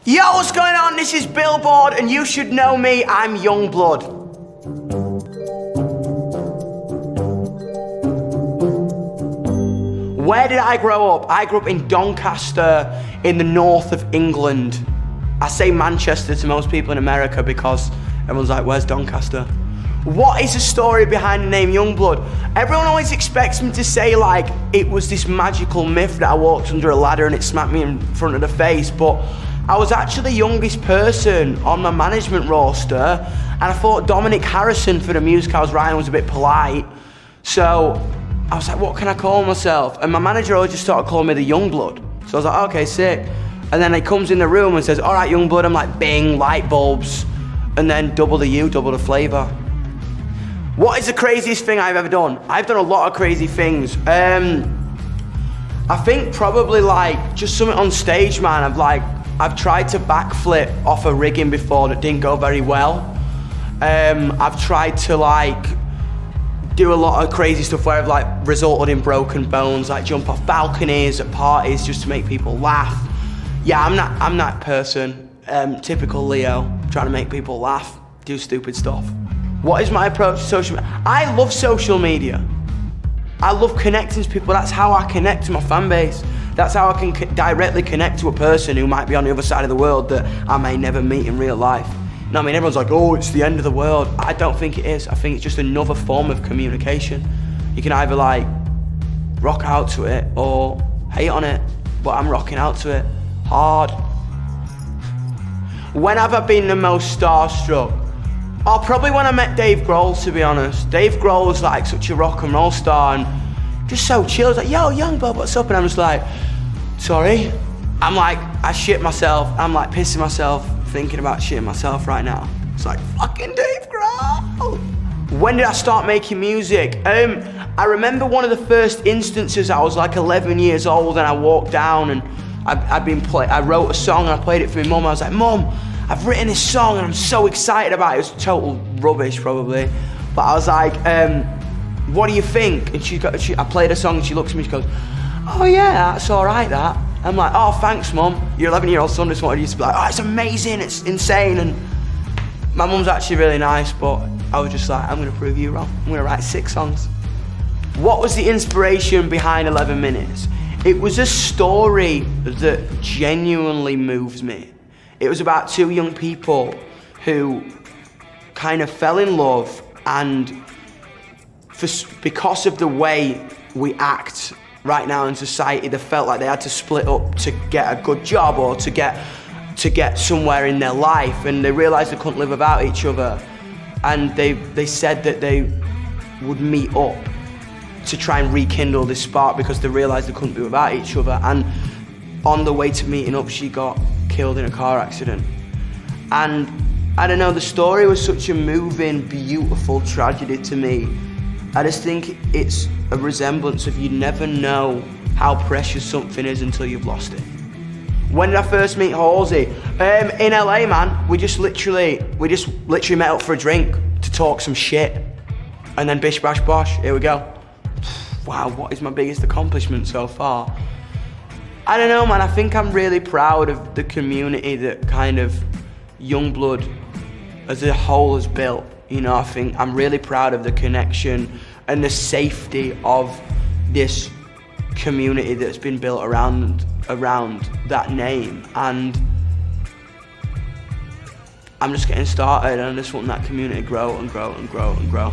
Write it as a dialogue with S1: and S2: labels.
S1: Yo, what's going on? This is Billboard, and you should know me. I'm Yungblud. Where did I grow up? I grew up in Doncaster, in the north of England. I say Manchester to most people in America because everyone's like, where's Doncaster? What is the story behind the name Yungblud? Everyone always expects me to say like, it was this magical myth that I walked under a ladder and it smacked me in front of the face, but I was actually the youngest person on my management roster, and I thought Dominic Harrison for the music I was writing was a bit polite. So I was like, what can I call myself? And my manager always just started calling me the Yungblud. So I was like, okay, sick. And then he comes in the room and says, all right, Yungblud. I'm like, bing, light bulbs. And then double the U, double the flavor. What is the craziest thing I've ever done? I've done a lot of crazy things. I think probably like just something on stage, man. I've tried to backflip off a rigging before that didn't go very well. I've tried to like do a lot of crazy stuff where I've like resulted in broken bones, like jump off balconies at parties just to make people laugh. Yeah, I'm that person, typical Leo, trying to make people laugh, do stupid stuff. What is my approach to social media? I love social media. I love connecting to people. That's how I connect to my fan base. That's how I can directly connect to a person who might be on the other side of the world that I may never meet in real life. You know what I mean? Everyone's like, oh, it's the end of the world. I don't think it is. I think it's just another form of communication. You can either like rock out to it or hate on it, but I'm rocking out to it hard. When have I been the most starstruck? Oh, probably when I met Dave Grohl, to be honest. Dave Grohl's like such a rock and roll star and just so chill. He's like, yo, Yungblud, what's up? And I'm just like, sorry. I'm like, I shit myself. I'm like pissing myself, thinking about shitting myself right now. It's like, fucking Dave Grohl. When did I start making music? I remember one of the first instances, I was like 11 years old and I walked down and I wrote a song and I played it for my mum. I was like, Mum, I've written this song and I'm so excited about it. It was total rubbish probably. But I was like, what do you think? And I played a song and she looks at me and she goes, oh yeah, that's all right that. I'm like, oh thanks Mum. Your 11-year-old son just wanted you to be like, oh it's amazing, it's insane. And my mum's actually really nice, but I was just like, I'm gonna prove you wrong. I'm gonna write 6 songs. What was the inspiration behind 11 Minutes? It was a story that genuinely moves me. It was about 2 young people who kind of fell in love, and because of the way we act right now in society, they felt like they had to split up to get a good job or to get somewhere in their life, and they realized they couldn't live without each other. And they said that they would meet up to try and rekindle this spark because they realized they couldn't be without each other. And on the way to meeting up, she got killed in a car accident. And I don't know, the story was such a moving, beautiful tragedy to me. I just think it's a resemblance of you never know how precious something is until you've lost it. When did I first meet Halsey? In LA, man. We just literally met up for a drink to talk some shit. And then bish bash bosh, here we go. Wow, what is my biggest accomplishment so far? I don't know, man, I think I'm really proud of the community that kind of Yungblud as a whole has built. You know, I think I'm really proud of the connection and the safety of this community that's been built around that name. And I'm just getting started and I just want that community to grow and grow and grow and grow.